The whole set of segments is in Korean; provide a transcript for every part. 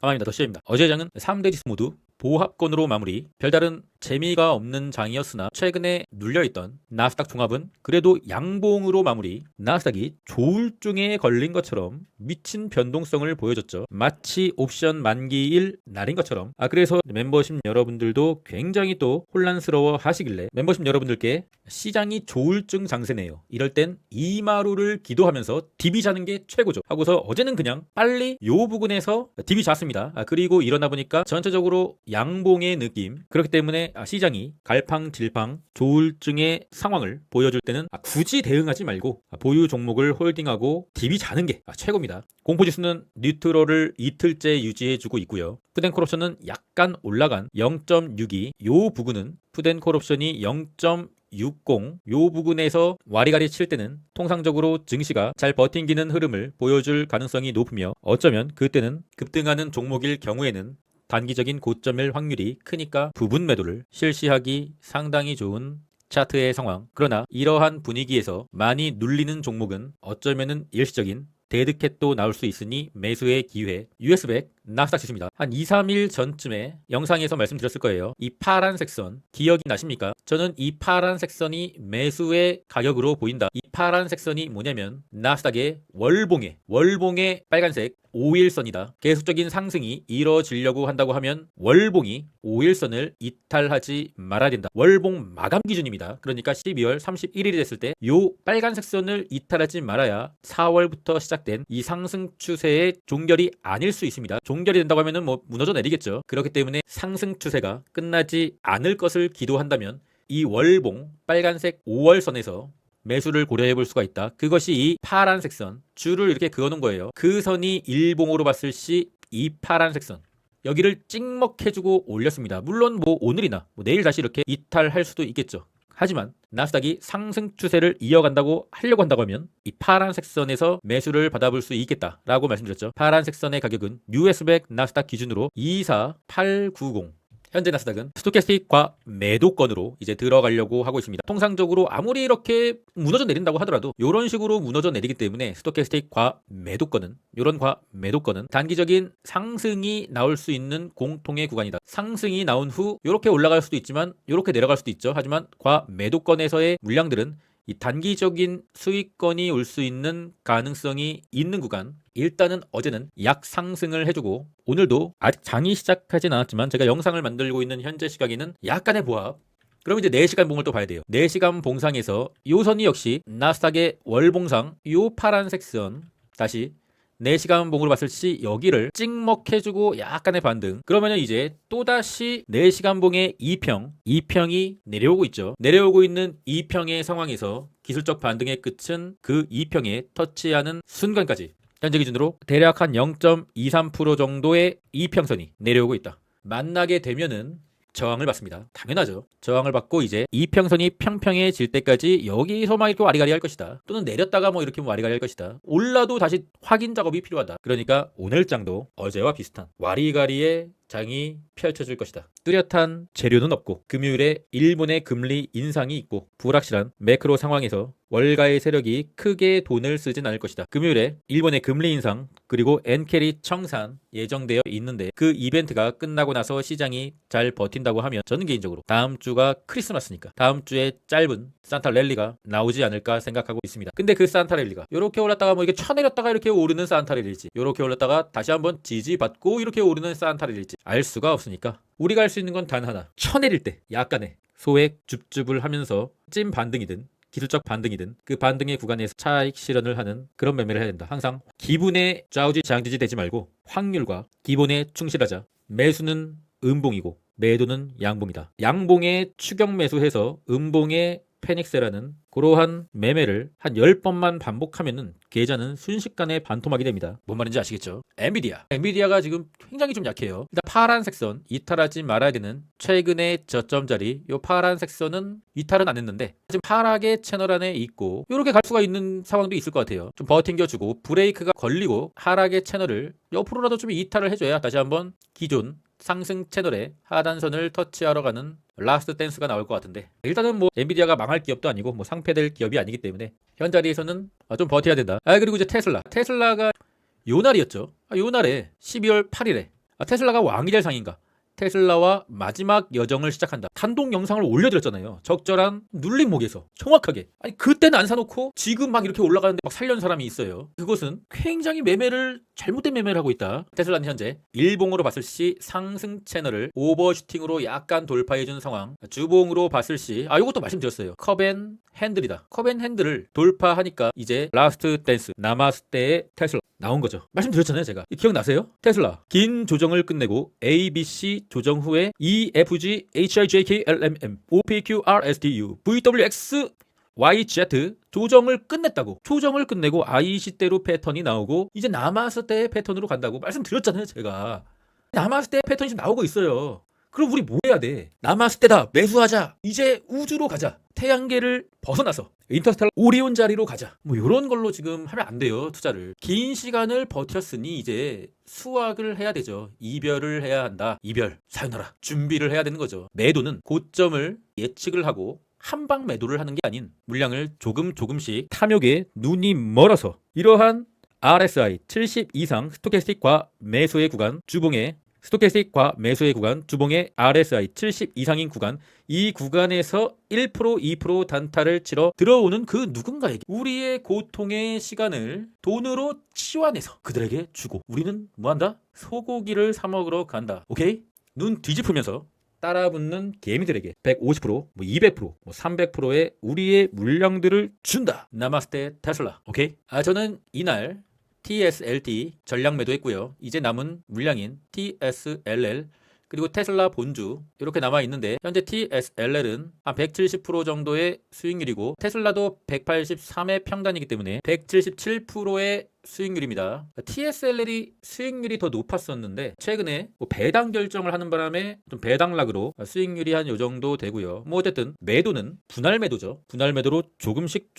상황입니다. 더 시작입니다. 어제 장은 3대 지수 모두 보합권으로 마무리. 별다른 재미가 없는 장이었으나 최근에 눌려있던 나스닥 종합은 그래도 양봉으로 마무리. 나스닥이 조울증에 걸린 것처럼 미친 변동성을 보여줬죠. 마치 옵션 만기일 날인 것처럼. 그래서 멤버십 여러분들도 굉장히 또 혼란스러워 하시길래 멤버십 여러분들께 시장이 조울증 장세네요, 이럴 땐 이마루를 기도하면서 DB 자는 게 최고죠 하고서 어제는 그냥 빨리 요 부근에서 DB 잤습니다. 그리고 일어나 보니까 전체적으로 양봉의 느낌. 그렇기 때문에 시장이 갈팡질팡 조울증의 상황을 보여줄 때는 굳이 대응하지 말고 보유 종목을 홀딩하고 DB 자는 게 최고입니다. 공포지수는 뉴트럴을 이틀째 유지해주고 있고요. 푸덴콜옵션은 약간 올라간 0.62, 요 부근은 푸덴콜옵션이 0.60, 요 부근에서 와리가리 칠 때는 통상적으로 증시가 잘 버팅기는 흐름을 보여줄 가능성이 높으며 어쩌면 그때는 급등하는 종목일 경우에는 단기적인 고점일 확률이 크니까 부분 매도를 실시하기 상당히 좋은 차트의 상황. 그러나 이러한 분위기에서 많이 눌리는 종목은 어쩌면은 일시적인 데드캣도 나올 수 있으니 매수의 기회. US100 나스닥 지수입니다. 한 2, 3일 전쯤에 영상에서 말씀드렸을 거예요. 이 파란색 선 기억이 나십니까? 저는 이 파란색 선이 매수의 가격으로 보인다. 이 파란색 선이 뭐냐면 나스닥의 월봉의 빨간색 5일선이다. 계속적인 상승이 이뤄지려고 한다고 하면 월봉이 5일선을 이탈하지 말아야 된다. 월봉 마감 기준입니다. 그러니까 12월 31일이 됐을 때 요 빨간색 선을 이탈하지 말아야 4월부터 시작된 이 상승 추세의 종결이 아닐 수 있습니다. 종결이 된다고 하면은 뭐 무너져 내리겠죠. 그렇기 때문에 상승 추세가 끝나지 않을 것을 기도한다면 이 월봉 빨간색 5월선에서 매수를 고려해 볼 수가 있다. 그것이 이 파란색 선, 줄을 이렇게 그어놓은 거예요. 그 선이 일봉으로 봤을 시 이 파란색 선, 여기를 찍먹해주고 올렸습니다. 물론 뭐 오늘이나 내일 다시 이렇게 이탈할 수도 있겠죠. 하지만 나스닥이 상승 추세를 이어간다고 하려고 한다고 하면 이 파란색 선에서 매수를 받아볼 수 있겠다라고 말씀드렸죠. 파란색 선의 가격은 US100 나스닥 기준으로 24890. 현재 나스닥은 스토캐스틱과 매도권으로 이제 들어가려고 하고 있습니다. 통상적으로 아무리 이렇게 무너져 내린다고 하더라도 이런 식으로 무너져 내리기 때문에 스토캐스틱과 매도권은, 이런 과 매도권은 단기적인 상승이 나올 수 있는 공통의 구간이다. 상승이 나온 후 이렇게 올라갈 수도 있지만 이렇게 내려갈 수도 있죠. 하지만 과 매도권에서의 물량들은 이 단기적인 수익권이 올 수 있는 가능성이 있는 구간. 일단은 어제는 약 상승을 해주고 오늘도 아직 장이 시작하진 않았지만 제가 영상을 만들고 있는 현재 시각에는 약간의 보합. 그럼 이제 4시간 봉을 또 봐야 돼요. 4시간 봉상에서 요 선이 역시 나스닥의 월봉상 요 파란색 선, 다시 4시간 봉으로 봤을 시 여기를 찍먹해주고 약간의 반등. 그러면은 이제 또다시 4시간 봉의 2평이 내려오고 있죠. 내려오고 있는 2평의 상황에서 기술적 반등의 끝은 그 2평에 터치하는 순간까지 현재 기준으로 대략 한 0.23% 정도의 2평선이 내려오고 있다. 만나게 되면은 저항을 받습니다. 당연하죠. 저항을 받고 이제 이평선이 평평해질 때까지 여기서만 이렇게 와리가리 할 것이다. 또는 내렸다가 뭐 이렇게 와리가리 할 것이다. 올라도 다시 확인 작업이 필요하다. 그러니까 오늘 장도 어제와 비슷한 와리가리의 장이 펼쳐질 것이다. 뚜렷한 재료는 없고 금요일에 일본의 금리 인상이 있고 불확실한 매크로 상황에서 월가의 세력이 크게 돈을 쓰진 않을 것이다. 금요일에 일본의 금리 인상 그리고 엔캐리 청산 예정되어 있는데 그 이벤트가 끝나고 나서 시장이 잘 버틴다고 하면 저는 개인적으로 다음 주가 크리스마스니까 다음 주에 짧은 산타 랠리가 나오지 않을까 생각하고 있습니다. 근데 그 산타 랠리가 이렇게 올랐다가 뭐 이게 쳐내렸다가 이렇게 오르는 산타 랠리일지, 이렇게 올랐다가 다시 한번 지지받고 이렇게 오르는 산타 랠리일지 알 수가 없으니까 우리가 할 수 있는 건 단 하나, 쳐내릴 때 약간의 소액 줍줍을 하면서 찐 반등이든 기술적 반등이든 그 반등의 구간에서 차익 실현을 하는 그런 매매를 해야 된다. 항상 기분에 좌우지장지지 되지 말고 확률과 기본에 충실하자. 매수는 음봉이고 매도는 양봉이다. 양봉에 추격 매수해서 음봉에 패닉세라는 그러한 매매를 한 10번만 반복하면은 계좌는 순식간에 반토막이 됩니다. 뭔 말인지 아시겠죠? 엔비디아가 지금 굉장히 좀 약해요. 일단 파란색 선 이탈하지 말아야 되는 최근의 저점 자리, 요 파란색 선은 이탈은 안 했는데 지금 하락의 채널 안에 있고 이렇게 갈 수가 있는 상황도 있을 것 같아요. 좀 버팅겨주고 브레이크가 걸리고 하락의 채널을 옆으로라도 좀 이탈을 해줘야 다시 한번 기존 상승 채널에 하단선을 터치하러 가는 라스트 댄스가 나올 것 같은데, 일단은 뭐 엔비디아가 망할 기업도 아니고 뭐 상폐될 기업이 아니기 때문에 현 자리에서는 좀 버텨야 된다. 그리고 이제 테슬라가 요 날이었죠. 요 날에 12월 8일에 테슬라가 왕이 될 상인가? 테슬라와 마지막 여정을 시작한다. 단독 영상을 올려드렸잖아요. 적절한 눌림목에서 정확하게. 아니 그때는 안 사놓고 지금 막 이렇게 올라가는데 막 살려는 사람이 있어요. 그것은 굉장히 잘못된 매매를 하고 있다. 테슬라는 현재 일봉으로 봤을 시 상승 채널을 오버슈팅으로 약간 돌파해준 상황. 주봉으로 봤을 시 이것도 말씀드렸어요. 컵앤핸들이다. 컵앤핸들을 돌파하니까 이제 라스트 댄스 나마스테의 테슬라 나온 거죠. 말씀드렸잖아요, 제가. 기억나세요? 테슬라 긴 조정을 끝내고 A, B, C 조정 후에 E, F, G, H, I, J, K, L, M, N, O, P, Q, R, S, T, U, V, W, X, Y, Z 조정을 끝냈다고. 조정을 끝내고 IC대로 패턴이 나오고 이제 나마스테의 패턴으로 간다고 말씀드렸잖아요, 제가. 나마스테의 패턴이 지금 나오고 있어요. 그럼 우리 뭐 해야 돼? 나마스테다. 매수하자. 이제 우주로 가자. 태양계를 벗어나서 인터스텔라 오리온 자리로 가자. 뭐 이런 걸로 지금 하면 안 돼요. 투자를. 긴 시간을 버텼으니 이제 수확을 해야 되죠. 이별을 해야 한다. 이별, 사요나라. 준비를 해야 되는 거죠. 매도는 고점을 예측을 하고 한방 매도를 하는 게 아닌 물량을 조금씩 탐욕에 눈이 멀어서 이러한 RSI 70 이상 스토캐스틱과 매수의 구간, 주봉의 스토캐스틱과 매수의 구간, 주봉의 RSI 70 이상인 구간, 이 구간에서 1%, 2% 단타를 치러 들어오는 그 누군가에게 우리의 고통의 시간을 돈으로 치환해서 그들에게 주고 우리는 뭐한다? 소고기를 사 먹으러 간다. 오케이? 눈 뒤집으면서 따라붙는 개미들에게 150%, 뭐 200%, 뭐 300%의 우리의 물량들을 준다. 나마스테 테슬라. 오케이? 저는 이날 TSLT 전량 매도했고요. 이제 남은 물량인 TSLL 그리고 테슬라 본주 이렇게 남아 있는데 현재 TSLL은 한 170% 정도의 수익률이고 테슬라도 183의 평단이기 때문에 177%의 수익률입니다. TSLL이 수익률이 더 높았었는데 최근에 배당 결정을 하는 바람에 좀 배당락으로 수익률이 한 요 정도 되고요. 뭐 어쨌든 매도는 분할 매도죠. 분할 매도로 조금씩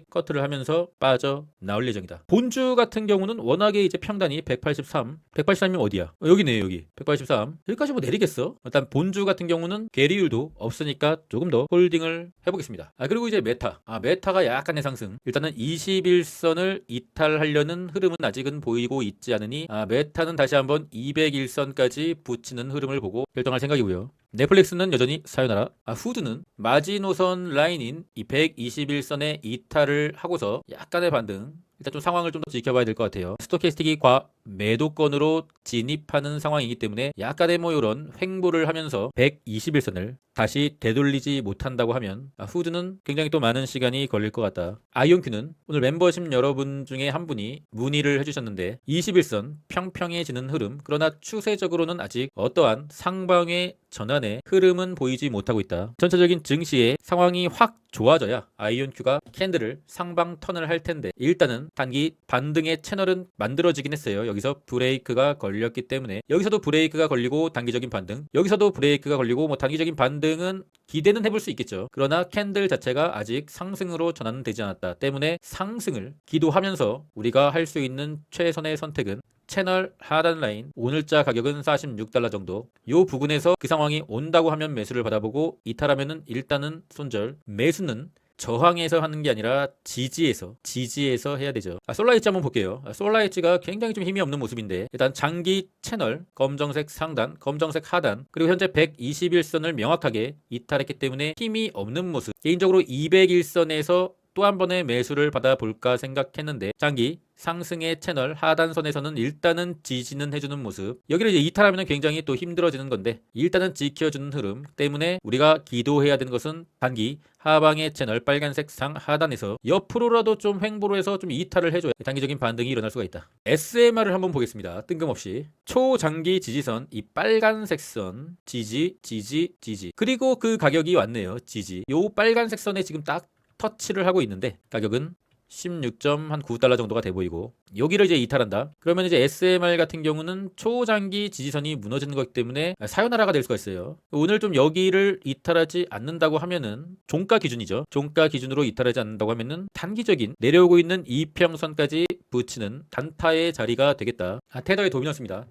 커트를 하면서 빠져나올 예정이다. 본주 같은 경우는 워낙에 이제 평단이 183이면 어디야? 여기네요. 여기 183. 여기까지 뭐 내리겠어? 일단 본주 같은 경우는 계리율도 없으니까 조금 더 홀딩을 해보겠습니다. 그리고 이제 메타가 약간의 상승. 일단은 21선을 이탈하려는 흐름은 아직은 보이고 있지 않으니 메타는 다시 한번 201선까지 붙이는 흐름을 보고 결정할 생각이고요. 넷플릭스는 여전히 사요나라. 후드는 마지노선 라인인 이 121선의 이탈을 하고서 약간의 반등. 일단 좀 상황을 좀 더 지켜봐야 될 것 같아요. 스토캐스틱이 매도권으로 진입하는 상황이기 때문에 약간의 이런 횡보를 하면서 121선을 다시 되돌리지 못한다고 하면 후드는 굉장히 또 많은 시간이 걸릴 것 같다. 아이온큐는 오늘 멤버십 여러분 중에 한 분이 문의를 해주셨는데 21선 평평해지는 흐름, 그러나 추세적으로는 아직 어떠한 상방의 전환의 흐름은 보이지 못하고 있다. 전체적인 증시의 상황이 확 좋아져야 아이온큐가 캔들을 상방 턴을 할 텐데 일단은 단기 반등의 채널은 만들어지긴 했어요. 여기서 브레이크가 걸렸기 때문에 여기서도 브레이크가 걸리고 단기적인 반등, 여기서도 브레이크가 걸리고 뭐 단기적인 반등은 기대는 해볼 수 있겠죠. 그러나 캔들 자체가 아직 상승으로 전환은 되지 않았다 때문에 상승을 기도하면서 우리가 할 수 있는 최선의 선택은 채널 하단 라인, 오늘자 가격은 $46 정도. 요 부근에서 그 상황이 온다고 하면 매수를 받아보고 이탈하면은 일단은 손절. 매수는 저항에서 하는 게 아니라 지지에서 해야 되죠. 솔라이치 한번 볼게요. 솔라이치가 굉장히 좀 힘이 없는 모습인데 일단 장기 채널 검정색 상단, 검정색 하단, 그리고 현재 121선을 명확하게 이탈했기 때문에 힘이 없는 모습. 개인적으로 201선에서 또 한 번의 매수를 받아볼까 생각했는데 장기 상승의 채널 하단선에서는 일단은 지지는 해주는 모습. 여기를 이제 이탈하면 굉장히 또 힘들어지는 건데 일단은 지켜주는 흐름 때문에 우리가 기도해야 되는 것은 단기 하방의 채널 빨간색 상 하단에서 옆으로라도 좀 횡보로 해서 좀 이탈을 해줘야 단기적인 반등이 일어날 수가 있다. SMR을 한번 보겠습니다. 뜬금없이 초장기 지지선 이 빨간색 선 지지 그리고 그 가격이 왔네요. 지지. 요 빨간색 선에 지금 딱 터치를 하고 있는데 가격은 16.9달러 정도가 돼 보이고 여기를 이제 이탈한다. 그러면 이제 SMR 같은 경우는 초장기 지지선이 무너지는 거기 때문에 사요나라가 될 수가 있어요. 오늘 좀 여기를 이탈하지 않는다고 하면은 종가 기준이죠. 종가 기준으로 이탈하지 않는다고 하면은 단기적인 내려오고 있는 이평선까지 붙이는 단타의 자리가 되겠다. 테더의 도미넌스입니다.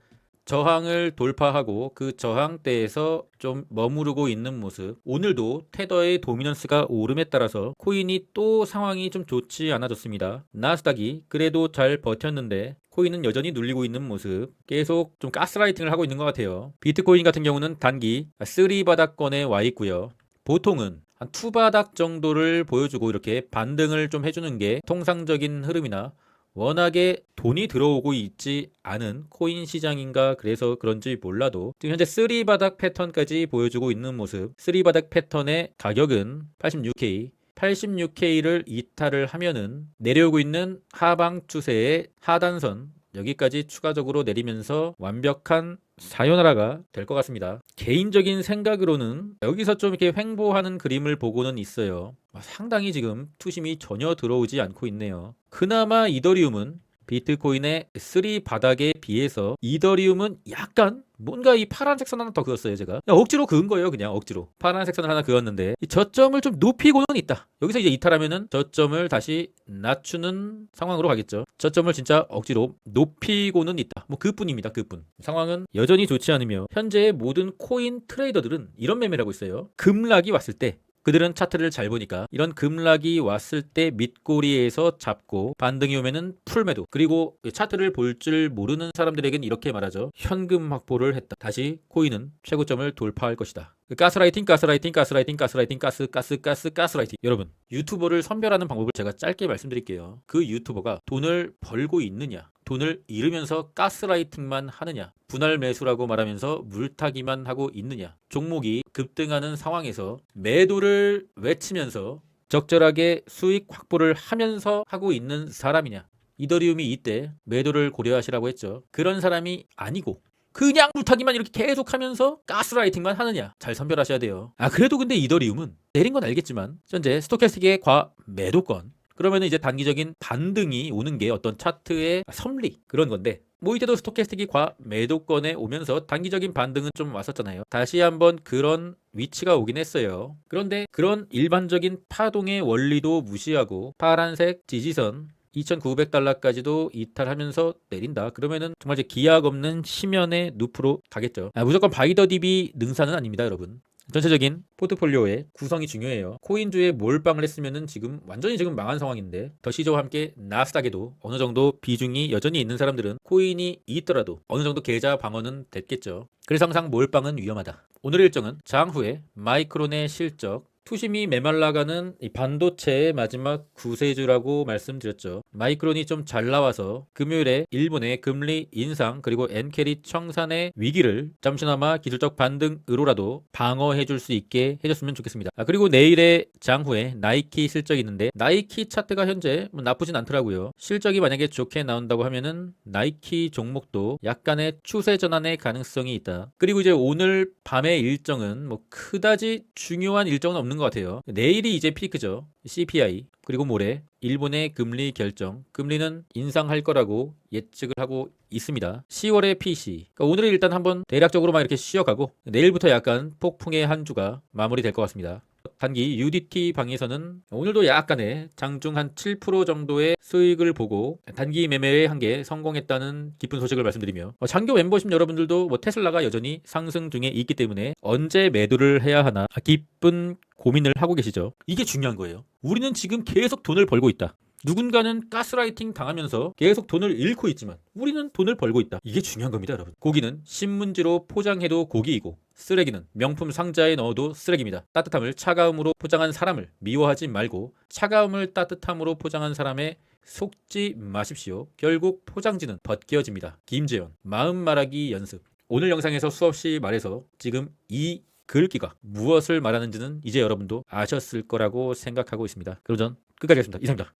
저항을 돌파하고 그 저항대에서 좀 머무르고 있는 모습. 오늘도 테더의 도미넌스가 오름에 따라서 코인이 또 상황이 좀 좋지 않아졌습니다. 나스닥이 그래도 잘 버텼는데 코인은 여전히 눌리고 있는 모습, 계속 좀 가스라이팅을 하고 있는 것 같아요. 비트코인 같은 경우는 단기 3바닥권에 와 있고요. 보통은 한 2바닥 정도를 보여주고 이렇게 반등을 좀 해주는 게 통상적인 흐름이나 워낙에 돈이 들어오고 있지 않은 코인 시장인가 그래서 그런지 몰라도 지금 현재 3바닥 패턴까지 보여주고 있는 모습, 3바닥 패턴의 가격은 86K, 86K를 이탈을 하면은 내려오고 있는 하방 추세의 하단선 여기까지 추가적으로 내리면서 완벽한 사요나라가 될 것 같습니다. 개인적인 생각으로는 여기서 좀 이렇게 횡보하는 그림을 보고는 있어요. 상당히 지금 투심이 전혀 들어오지 않고 있네요. 그나마 이더리움은 비트코인의 3바닥에 비해서 이더리움은 약간 뭔가 이 파란색 선 하나 더 그었어요. 제가 그냥 억지로 그은 거예요. 그냥 억지로 파란색 선을 하나 그었는데 이 저점을 좀 높이고는 있다. 여기서 이제 이탈하면은 저점을 다시 낮추는 상황으로 가겠죠. 저점을 진짜 억지로 높이고는 있다. 뭐 그뿐입니다. 그뿐. 상황은 여전히 좋지 않으며 현재의 모든 코인 트레이더들은 이런 매매를 하고 있어요. 급락이 왔을 때 그들은 차트를 잘 보니까 이런 급락이 왔을 때 밑꼬리에서 잡고 반등이 오면은 풀매도, 그리고 차트를 볼 줄 모르는 사람들에겐 이렇게 말하죠. 현금 확보를 했다. 다시 코인은 최고점을 돌파할 것이다. 가스라이팅. 여러분, 유튜버를 선별하는 방법을 제가 짧게 말씀드릴게요. 그 유튜버가 돈을 벌고 있느냐, 돈을 잃으면서 가스라이팅만 하느냐, 분할 매수라고 말하면서 물타기만 하고 있느냐, 종목이 급등하는 상황에서 매도를 외치면서 적절하게 수익 확보를 하면서 하고 있는 사람이냐. 이더리움이 이때 매도를 고려하시라고 했죠. 그런 사람이 아니고 그냥 물타기만 이렇게 계속하면서 가스라이팅만 하느냐, 잘 선별하셔야 돼요. 그래도 근데 이더리움은 내린 건 알겠지만 현재 스토캐스틱의 과매도권, 그러면 이제 단기적인 반등이 오는 게 어떤 차트의 섭리 그런 건데, 뭐 이때도 스토캐스틱이 과매도권에 오면서 단기적인 반등은 좀 왔었잖아요. 다시 한번 그런 위치가 오긴 했어요. 그런데 그런 일반적인 파동의 원리도 무시하고 파란색 지지선 2,900달러까지도 이탈하면서 내린다. 그러면은 정말 이제 기약 없는 심연의 늪으로 가겠죠. 무조건 바이더디비 능사는 아닙니다, 여러분. 전체적인 포트폴리오의 구성이 중요해요. 코인주에 몰빵을 했으면은 지금 완전히 지금 망한 상황인데, 더시저와 함께 나스닥에도 어느 정도 비중이 여전히 있는 사람들은 코인이 있더라도 어느 정도 계좌 방어는 됐겠죠. 그래서 항상 몰빵은 위험하다. 오늘의 일정은 장 후에 마이크론의 실적, 투심이 메말라가는 이 반도체의 마지막 구세주라고 말씀드렸죠. 마이크론이 좀 잘 나와서 금요일에 일본의 금리 인상 그리고 엔캐리 청산의 위기를 잠시나마 기술적 반등으로라도 방어해 줄 수 있게 해줬으면 좋겠습니다. 그리고 내일의 장후에 나이키 실적이 있는데, 나이키 차트가 현재 뭐 나쁘진 않더라고요. 실적이 만약에 좋게 나온다고 하면은 나이키 종목도 약간의 추세 전환의 가능성이 있다. 그리고 이제 오늘 밤의 일정은 뭐 그다지 중요한 일정은 없는 것 같아요. 내일이 이제 피크죠. CPI, 그리고 모레 일본의 금리 결정, 금리는 인상할 거라고 예측을 하고 있습니다. 10월의 PC, 그러니까 오늘은 일단 한번 대략적으로만 이렇게 쉬어가고 내일부터 약간 폭풍의 한 주가 마무리될 것 같습니다. 단기 UDT 방에서는 오늘도 약간의 장중 한 7% 정도의 수익을 보고 단기 매매에 한 개 성공했다는 기쁜 소식을 말씀드리며, 장교 멤버십 여러분들도 뭐 테슬라가 여전히 상승 중에 있기 때문에 언제 매도를 해야 하나 기쁜 고민을 하고 계시죠. 이게 중요한 거예요. 우리는 지금 계속 돈을 벌고 있다. 누군가는 가스라이팅 당하면서 계속 돈을 잃고 있지만 우리는 돈을 벌고 있다. 이게 중요한 겁니다, 여러분. 고기는 신문지로 포장해도 고기이고 쓰레기는 명품 상자에 넣어도 쓰레기입니다. 따뜻함을 차가움으로 포장한 사람을 미워하지 말고 차가움을 따뜻함으로 포장한 사람의 속지 마십시오. 결국 포장지는 벗겨집니다. 김재현, 마음 말하기 연습. 오늘 영상에서 수없이 말해서 지금 이 글귀가 무엇을 말하는지는 이제 여러분도 아셨을 거라고 생각하고 있습니다. 그럼 전 끝까지 하겠습니다. 이상입니다.